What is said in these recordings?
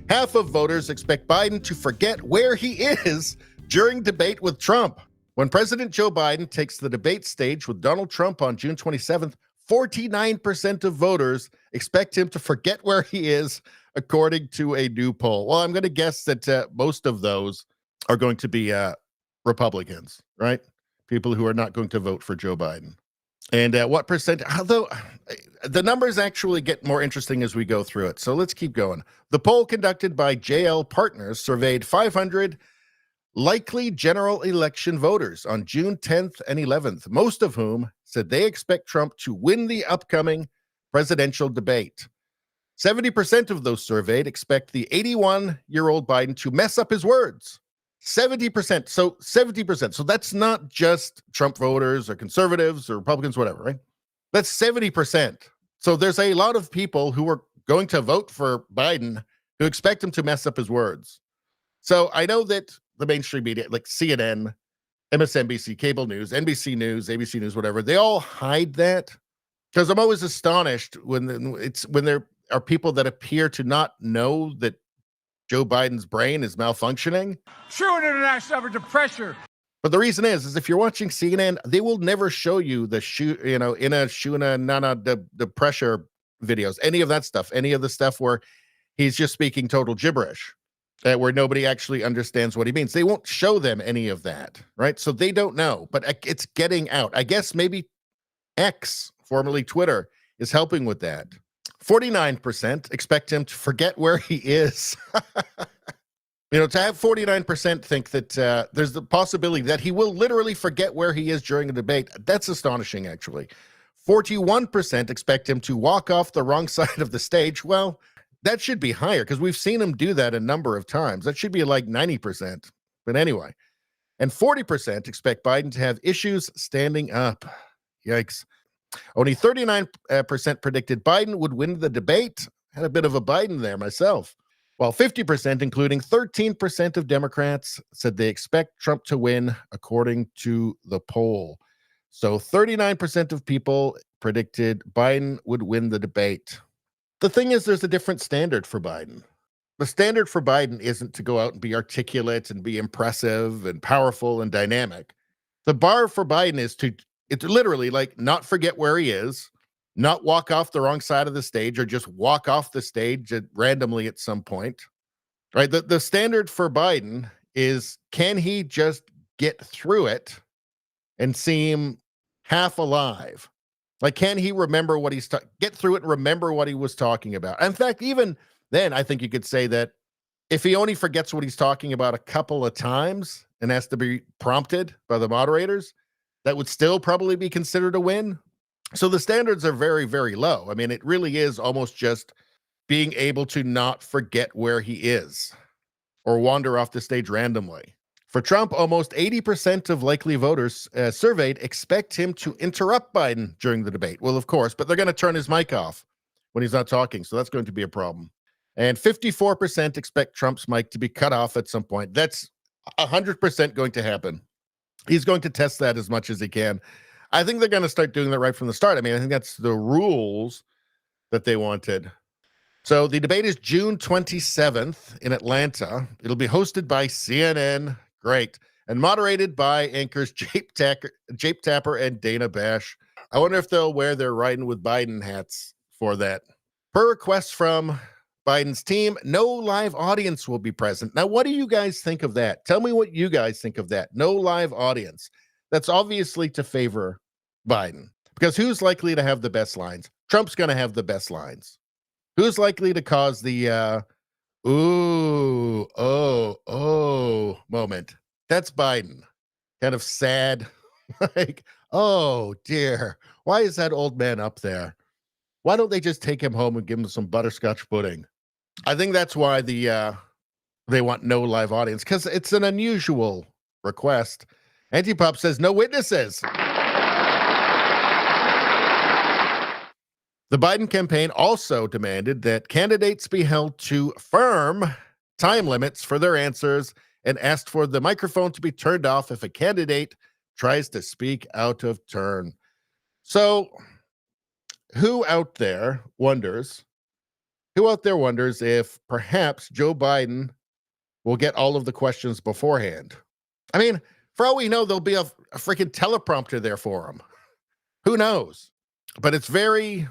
Half of voters expect Biden to forget where he is during debate with Trump. When President Joe Biden takes the debate stage with Donald Trump on June 27th, 49% of voters expect him to forget where he is, according to a new poll. Well, I'm going to guess that most of those are going to be Republicans, right? People who are not going to vote for Joe Biden. And what percent, although the numbers actually get more interesting as we go through it. So let's keep going. The poll conducted by JL Partners surveyed 500 likely general election voters on June 10th and 11th, most of whom said they expect Trump to win the upcoming presidential debate. 70% of those surveyed expect the 81-year-old Biden to mess up his words. 70%. So 70%. So that's not just Trump voters or conservatives or Republicans, whatever, right? That's 70%. So there's a lot of people who are going to vote for Biden who expect him to mess up his words. So I know that the mainstream media, like CNN, MSNBC, cable news, NBC News, ABC News, whatever, they all hide that, because I'm always astonished when there are people that appear to not know that Joe Biden's brain is malfunctioning. True international effort to pressure. But the reason is if you're watching CNN, they will never show you the the pressure videos, any of that stuff, any of the stuff where he's just speaking total gibberish, where nobody actually understands what he means. They won't show them any of that, right? So they don't know, but it's getting out. I guess maybe X, formerly Twitter, is helping with that. 49% expect him to forget where he is. To have 49% think that there's the possibility that he will literally forget where he is during a debate, that's astonishing, actually. 41% expect him to walk off the wrong side of the stage. Well, that should be higher because we've seen him do that a number of times. That should be like 90%. But anyway, and 40% expect Biden to have issues standing up. Yikes. Only 39% predicted Biden would win the debate. Had a bit of a Biden there myself. While 50%, including 13% of Democrats, said they expect Trump to win, according to the poll. So 39% of people predicted Biden would win the debate. The thing is, there's a different standard for Biden. The standard for Biden isn't to go out and be articulate and be impressive and powerful and dynamic. The bar for Biden is to literally not forget where he is, not walk off the wrong side of the stage or just walk off the stage randomly at some point, right? The standard for Biden is, can he just get through it and seem half alive? Like, can he remember what get through it and remember what he was talking about? In fact, even then, I think you could say that if he only forgets what he's talking about a couple of times and has to be prompted by the moderators, that would still probably be considered a win. So the standards are very, very low. I mean, it really is almost just being able to not forget where he is or wander off the stage randomly. For Trump, almost 80% of likely voters surveyed expect him to interrupt Biden during the debate. Well, of course, but they're going to turn his mic off when he's not talking, so that's going to be a problem. And 54% expect Trump's mic to be cut off at some point. That's 100% going to happen. He's going to test that as much as he can. I think they're going to start doing that right from the start. I mean, I think that's the rules that they wanted. So the debate is June 27th in Atlanta. It'll be hosted by CNN. Great. And moderated by anchors Jape Tapper and Dana Bash. I wonder if they'll wear their Riding with Biden hats for that. Per request from Biden's team, no live audience will be present. Now, what do you guys think of that? Tell me what you guys think of that. No live audience. That's obviously to favor Biden, because who's likely to have the best lines? Trump's going to have the best lines. Who's likely to cause the ooh, oh moment? That's Biden. Kind of sad. Like, oh dear, why is that old man up there? Why don't they just take him home and give him some butterscotch pudding? I think that's why they want no live audience, because it's an unusual request. Antipop says no witnesses. The Biden campaign also demanded that candidates be held to firm time limits for their answers and asked for the microphone to be turned off if a candidate tries to speak out of turn. So, who out there wonders Who out there wonders if perhaps Joe Biden will get all of the questions beforehand? I mean, for all we know, there'll be a freaking teleprompter there for him. Who knows? But it's very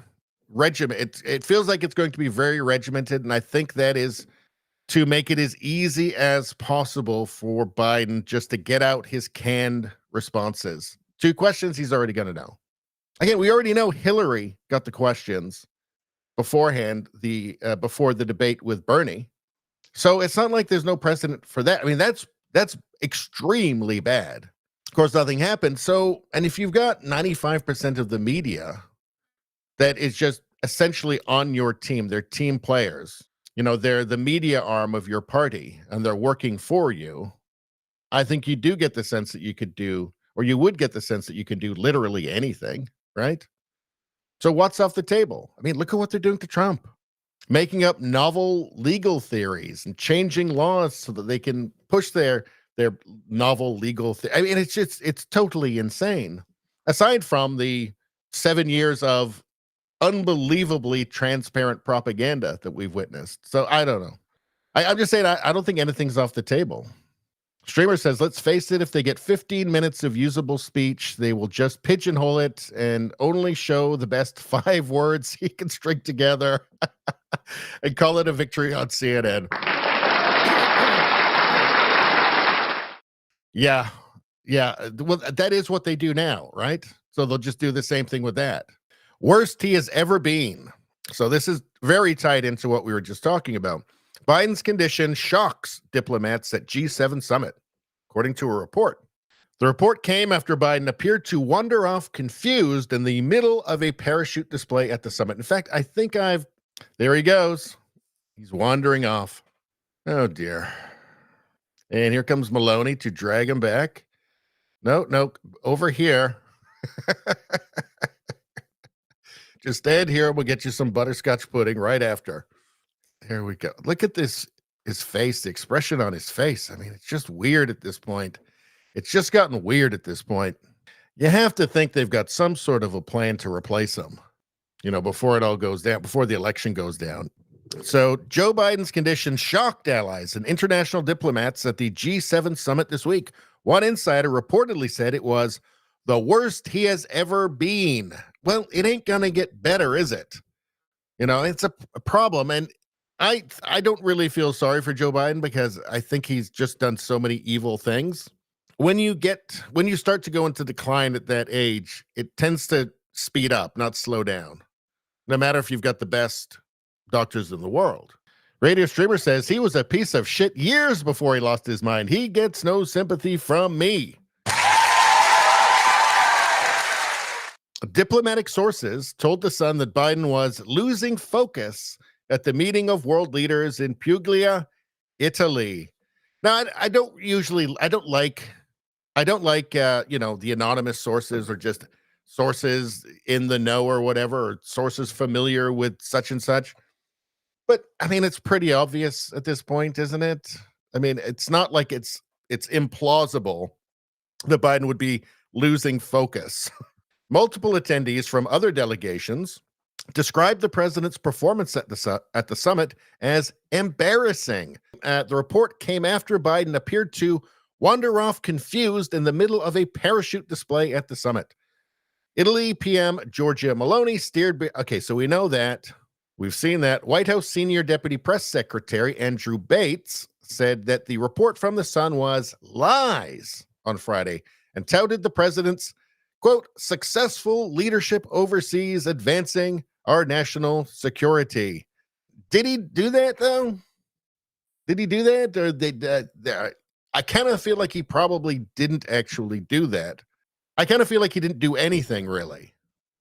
regimented. It feels like it's going to be very regimented, and I think that is to make it as easy as possible for Biden just to get out his canned responses to questions he's already going to know. Again, we already know Hillary got the questions beforehand, before the debate with Bernie. So it's not like there's no precedent for that. I mean, that's extremely bad. Of course, nothing happened. So, and if you've got 95% of the media that is just essentially on your team, they're team players, they're the media arm of your party and they're working for you, I think you do get the sense that you could do, or you would get the sense that you can do literally anything, right? So what's off the table? I mean, look at what they're doing to Trump, making up novel legal theories and changing laws so that they can push their novel legal. I mean, it's totally insane. Aside from the 7 years of unbelievably transparent propaganda that we've witnessed. So I don't know. I'm just saying, I don't think anything's off the table. Streamer says, let's face it, if they get 15 minutes of usable speech, they will just pigeonhole it and only show the best 5 words he can string together and call it a victory on CNN. Yeah. Well, that is what they do now, right? So they'll just do the same thing with that. Worst he has ever been. So this is very tied into what we were just talking about. Biden's condition shocks diplomats at G7 summit, according to a report. The report came after Biden appeared to wander off confused in the middle of a parachute display at the summit. In fact, I think there he goes. He's wandering off. Oh, dear. And here comes Maloney to drag him back. No, over here. Just stand here and we'll get you some butterscotch pudding right after. Here we go. Look at his face, the expression on his face. I mean, it's just weird at this point. It's just gotten weird at this point. You have to think they've got some sort of a plan to replace him, before it all goes down, before the election goes down. So Joe Biden's condition shocked allies and international diplomats at the G7 summit this week. One insider reportedly said it was the worst he has ever been. Well, it ain't going to get better, is it? It's a problem. And I don't really feel sorry for Joe Biden because I think he's just done so many evil things. When you start to go into decline at that age, it tends to speed up, not slow down. No matter if you've got the best doctors in the world. Radio Streamer says he was a piece of shit years before he lost his mind. He gets no sympathy from me. Diplomatic sources told The Sun that Biden was losing focus at the meeting of world leaders in Puglia, Italy. Now, I don't like the anonymous sources or just sources in the know or whatever, or sources familiar with such and such. But I mean, it's pretty obvious at this point, isn't it? I mean, it's not like it's implausible that Biden would be losing focus. Multiple attendees from other delegations described the president's performance at the summit as embarrassing. The report came after Biden appeared to wander off confused in the middle of a parachute display at the summit. Italy PM Giorgia Maloney steered. Okay, so we know that. We've seen that. White House Senior Deputy Press Secretary Andrew Bates said that the report from The Sun was lies on Friday and touted the president's, quote, successful leadership overseas advancing our national security. Did he do that, though? Did he do that? Or I kind of feel like he probably didn't actually do that. I kind of feel like he didn't do anything, really,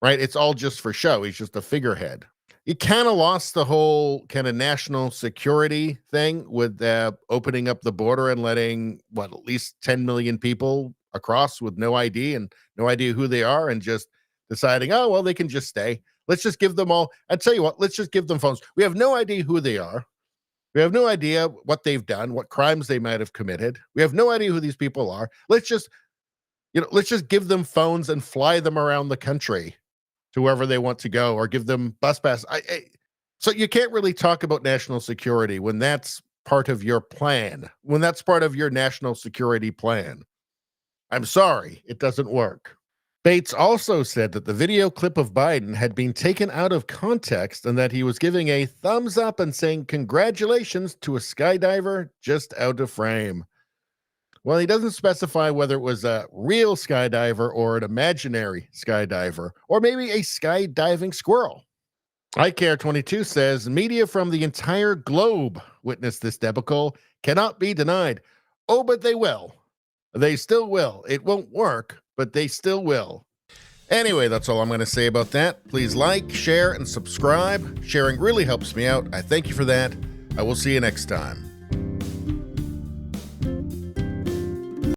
right? It's all just for show. He's just a figurehead. He kind of lost the whole kind of national security thing with opening up the border and letting, at least 10 million people across with no ID and no idea who they are, and just deciding, oh, well, they can just stay. Let's just give them all. I tell you what, let's just give them phones. We have no idea who they are. We have no idea what they've done, what crimes they might have committed. We have no idea who these people are. Let's just give them phones and fly them around the country to wherever they want to go, or give them bus pass. So you can't really talk about national security when that's part of your plan, when that's part of your national security plan. I'm sorry, it doesn't work. Bates also said that the video clip of Biden had been taken out of context and that he was giving a thumbs up and saying congratulations to a skydiver just out of frame. Well, he doesn't specify whether it was a real skydiver or an imaginary skydiver, or maybe a skydiving squirrel. iCare22 says media from the entire globe witnessed this debacle. Cannot be denied. Oh, but they will. They still will. It won't work, but they still will. Anyway, that's all I'm going to say about that. Please like, share, and subscribe. Sharing really helps me out. I thank you for that. I will see you next time.